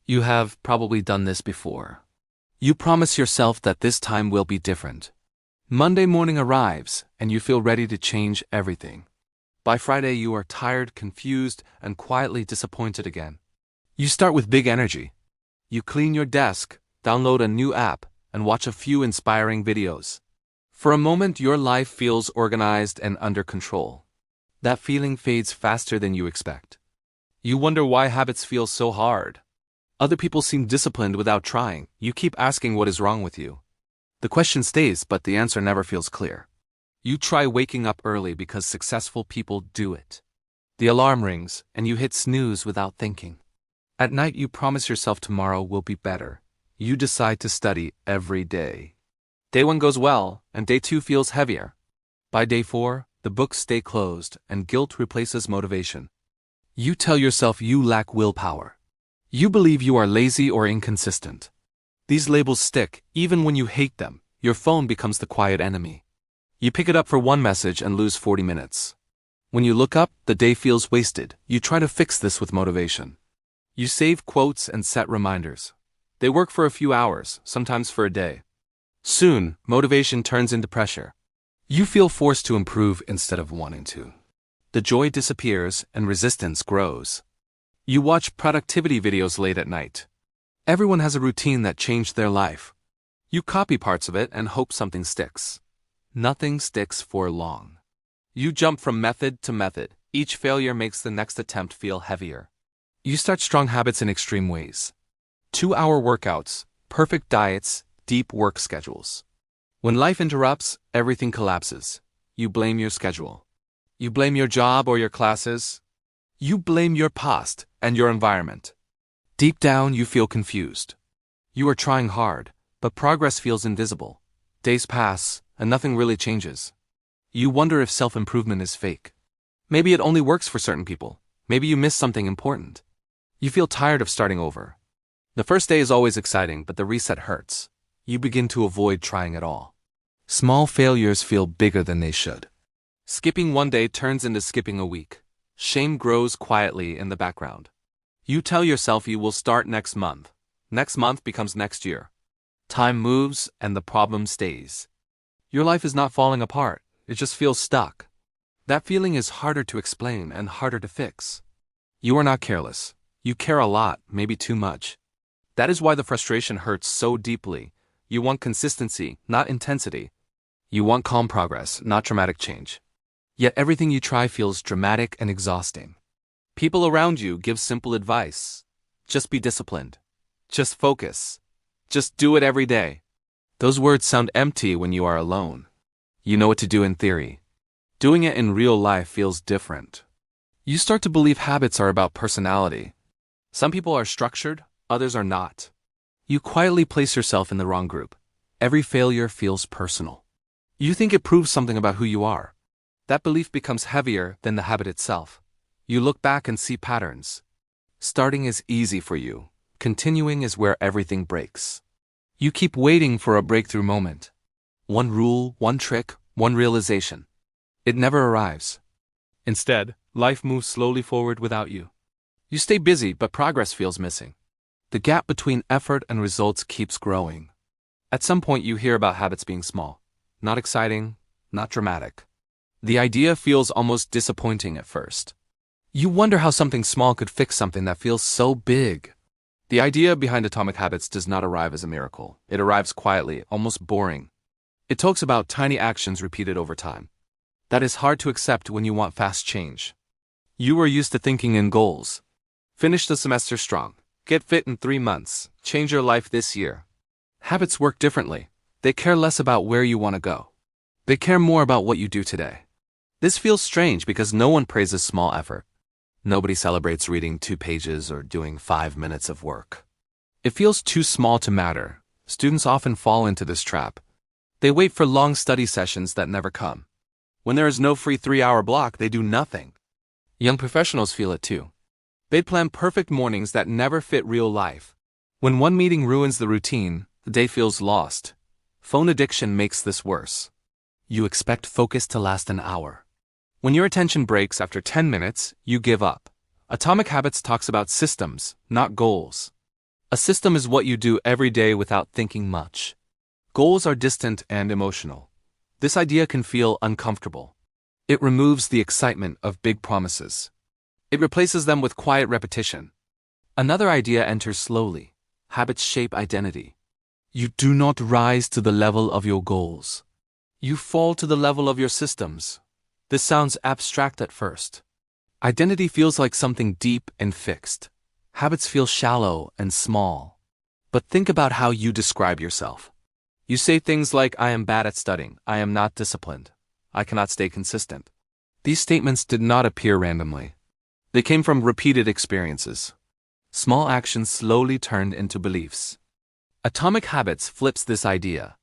You have probably done this before. You promise yourself that this time will be different. Monday morning arrives, and you feel ready to change everything. By Friday, you are tired, confused, and quietly disappointed again. You start with big energy. You clean your desk, download a new app, and watch a few inspiring videos. For a moment, your life feels organized and under control. That feeling fades faster than you expect. You wonder why habits feel so hard. Other people seem disciplined without trying. You keep asking what is wrong with you. The question stays, but the answer never feels clear. You try waking up early because successful people do it. The alarm rings, and you hit snooze without thinking. At night, you promise yourself tomorrow will be better. You decide to study every day. Day 1 goes well, and day 2 feels heavier. By day 4, the books stay closed, and guilt replaces motivation. You tell yourself you lack willpower. You believe you are lazy or inconsistent. These labels stick, even when you hate them. Your phone becomes the quiet enemy. You pick it up for one message and lose 40 minutes. When you look up, the day feels wasted. You try to fix this with motivation. You save quotes and set reminders. They work for a few hours, sometimes for a day. Soon, motivation turns into pressure. You feel forced to improve instead of wanting to. The joy disappears and resistance grows. You watch productivity videos late at night. Everyone has a routine that changed their life. You copy parts of it and hope something sticks. Nothing sticks for long. You jump from method to method. Each failure makes the next attempt feel heavier. You start strong habits in extreme ways. 2-hour workouts, perfect diets, deep work schedules. When life interrupts, everything collapses. You blame your schedule. You blame your job or your classes. You blame your past and your environment. Deep down, you feel confused. You are trying hard, but progress feels invisible. Days pass, and nothing really changes. You wonder if self-improvement is fake. Maybe it only works for certain people. Maybe you miss something important. You feel tired of starting over. The first day is always exciting, but the reset hurts. You begin to avoid trying at all. Small failures feel bigger than they should. Skipping one day turns into skipping a week. Shame grows quietly in the background. You tell yourself you will start next month. Next month becomes next year. Time moves and the problem stays. Your life is not falling apart, it just feels stuck. That feeling is harder to explain and harder to fix. You are not careless. You care a lot, maybe too much. That is why the frustration hurts so deeply. You want consistency, not intensity. You want calm progress, not dramatic change. Yet everything you try feels dramatic and exhausting. People around you give simple advice. Just be disciplined. Just focus. Just do it every day. Those words sound empty when you are alone. You know what to do in theory. Doing it in real life feels different. You start to believe habits are about personality. Some people are structured, others are not. You quietly place yourself in the wrong group. Every failure feels personal. You think it proves something about who you are. That belief becomes heavier than the habit itself. You look back and see patterns. Starting is easy for you. Continuing is where everything breaks. You keep waiting for a breakthrough moment. One rule, one trick, one realization. It never arrives. Instead, life moves slowly forward without you. You stay busy, but progress feels missing. The gap between effort and results keeps growing. At some point, you hear about habits being small. Not exciting, not dramatic. The idea feels almost disappointing at first. You wonder how something small could fix something that feels so big. The idea behind atomic habits does not arrive as a miracle. It arrives quietly, almost boring. It talks about tiny actions repeated over time. That is hard to accept when you want fast change. You are used to thinking in goals. Finish the semester strong. Get fit in 3 months. Change your life this year. Habits work differently. They care less about where you want to go. They care more about what you do today. This feels strange because no one praises small effort. Nobody celebrates reading 2 pages or doing 5 minutes of work. It feels too small to matter. Students often fall into this trap. They wait for long study sessions that never come. When there is no free 3-hour block, they do nothing. Young professionals feel it too. They plan perfect mornings that never fit real life. When one meeting ruins the routine, the day feels lost. Phone addiction makes this worse. You expect focus to last an hour. When your attention breaks after 10 minutes, you give up. Atomic Habits talks about systems, not goals. A system is what you do every day without thinking much. Goals are distant and emotional. This idea can feel uncomfortable. It removes the excitement of big promises. It replaces them with quiet repetition. Another idea enters slowly. Habits shape identity. You do not rise to the level of your goals. You fall to the level of your systems. This sounds abstract at first. Identity feels like something deep and fixed. Habits feel shallow and small. But think about how you describe yourself. You say things like, I am bad at studying, I am not disciplined, I cannot stay consistent. These statements did not appear randomly. They came from repeated experiences. Small actions slowly turned into beliefs. Atomic Habits flips this idea.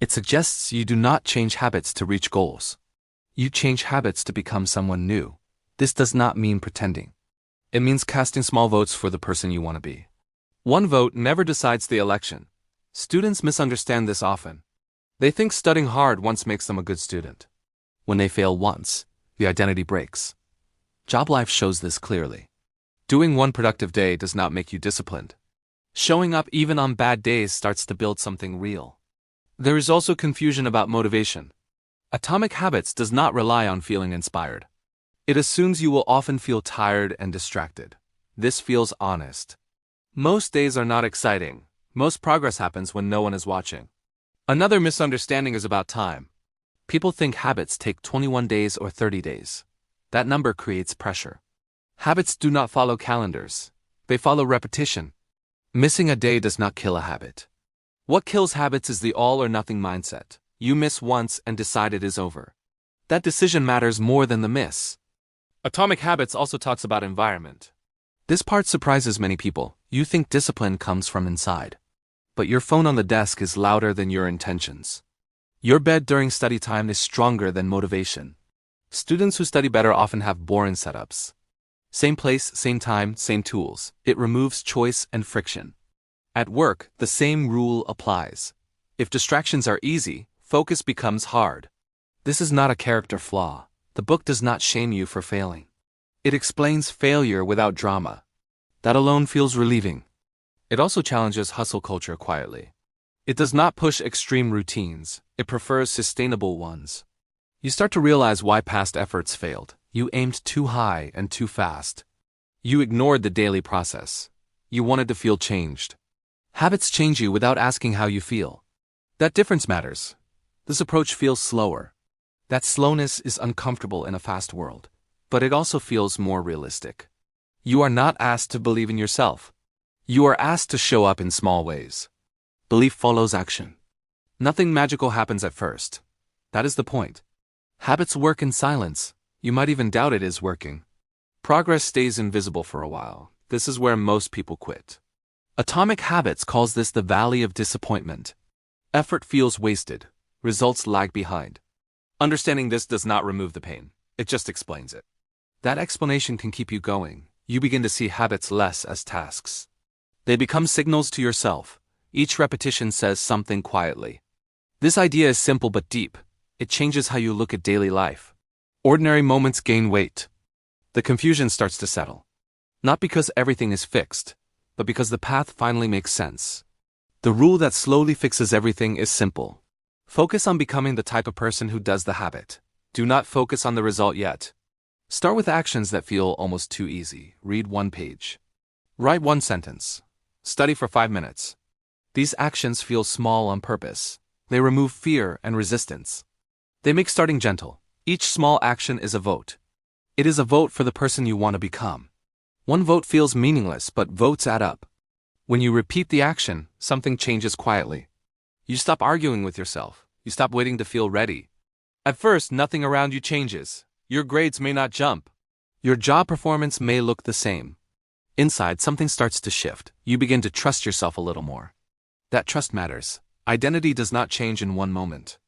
It suggests you do not change habits to reach goals. You change habits to become someone new. This does not mean pretending. It means casting small votes for the person you want to be. One vote never decides the election. Students misunderstand this often. They think studying hard once makes them a good student. When they fail once, the identity breaks. Job life shows this clearly. Doing one productive day does not make you disciplined. Showing up even on bad days starts to build something real. There is also confusion about motivation. Atomic Habits does not rely on feeling inspired. It assumes you will often feel tired and distracted. This feels honest. Most days are not exciting. Most progress happens when no one is watching. Another misunderstanding is about time. People think habits take 21 days or 30 days. That number creates pressure. Habits do not follow calendars. They follow repetition. Missing a day does not kill a habit. What kills habits is the all-or-nothing mindset. You miss once and decide it is over. That decision matters more than the miss. Atomic Habits also talks about environment. This part surprises many people. You think discipline comes from inside. But your phone on the desk is louder than your intentions. Your bed during study time is stronger than motivation. Students who study better often have boring setups. Same place, same time, same tools. It removes choice and friction. At work, the same rule applies. If distractions are easy, focus becomes hard. This is not a character flaw. The book does not shame you for failing. It explains failure without drama. That alone feels relieving. It also challenges hustle culture quietly. It does not push extreme routines. It prefers sustainable ones. You start to realize why past efforts failed. You aimed too high and too fast. You ignored the daily process. You wanted to feel changed. Habits change you without asking how you feel. That difference matters. This approach feels slower. That slowness is uncomfortable in a fast world. But it also feels more realistic. You are not asked to believe in yourself. You are asked to show up in small ways. Belief follows action. Nothing magical happens at first. That is the point. Habits work in silence. You might even doubt it is working. Progress stays invisible for a while. This is where most people quit. Atomic Habits calls this the valley of disappointment. Effort feels wasted. Results lag behind. Understanding this does not remove the pain. It just explains it. That explanation can keep you going. You begin to see habits less as tasks. They become signals to yourself. Each repetition says something quietly. This idea is simple but deep. It changes how you look at daily life. Ordinary moments gain weight. The confusion starts to settle. Not because everything is fixed, but because the path finally makes sense. The rule that slowly fixes everything is simple. Focus on becoming the type of person who does the habit. Do not focus on the result yet. Start with actions that feel almost too easy. Read one page. Write one sentence. Study for 5 minutes. These actions feel small on purpose. They remove fear and resistance. They make starting gentle. Each small action is a vote. It is a vote for the person you want to become. One vote feels meaningless, but votes add up. When you repeat the action, something changes quietly. You stop arguing with yourself. You stop waiting to feel ready. At first, nothing around you changes. Your grades may not jump. Your job performance may look the same. Inside, something starts to shift. You begin to trust yourself a little more. That trust matters. Identity does not change in one moment.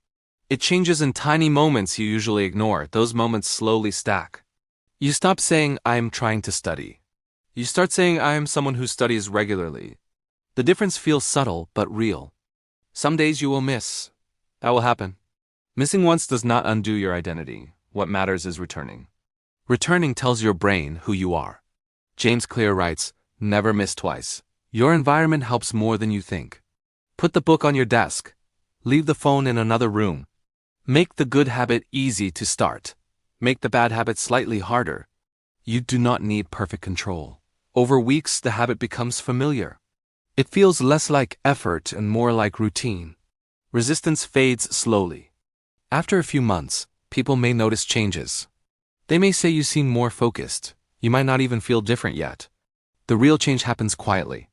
It changes in tiny moments you usually ignore. Those moments slowly stack. You stop saying, I am trying to study. You start saying, I am someone who studies regularly. The difference feels subtle but real. Some days you will miss. That will happen. Missing once does not undo your identity. What matters is returning. Returning tells your brain who you are. James Clear writes, never miss twice. Your environment helps more than you think. Put the book on your desk. Leave the phone in another room. Make the good habit easy to start. Make the bad habit slightly harder. You do not need perfect control. Over weeks, the habit becomes familiar. It feels less like effort and more like routine. Resistance fades slowly. After a few months, people may notice changes. They may say you seem more focused. You might not even feel different yet. The real change happens quietly.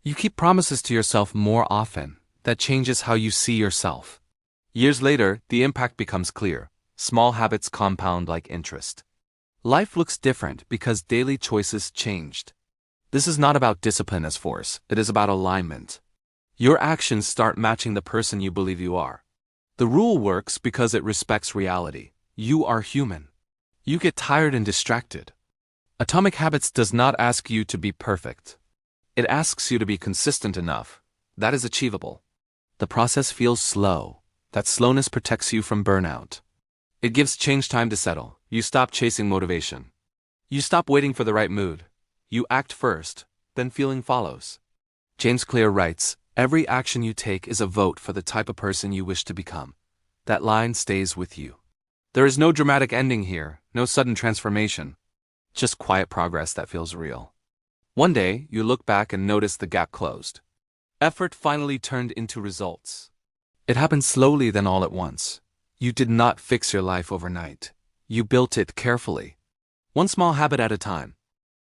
You keep promises to yourself more often. That changes how you see yourself. Years later, the impact becomes clear. Small habits compound like interest. Life looks different because daily choices changed. This is not about discipline as force, it is about alignment. Your actions start matching the person you believe you are. The rule works because it respects reality. You are human. You get tired and distracted. Atomic Habits does not ask you to be perfect. It asks you to be consistent enough. That is achievable. The process feels slow. That slowness protects you from burnout. It gives change time to settle. You stop chasing motivation. You stop waiting for the right mood. You act first, then feeling follows. James Clear writes, "Every action you take is a vote for the type of person you wish to become." That line stays with you. There is no dramatic ending here, no sudden transformation. Just quiet progress that feels real. One day, you look back and notice the gap closed. Effort finally turned into results. It happened slowly then all at once. You did not fix your life overnight. You built it carefully. One small habit at a time.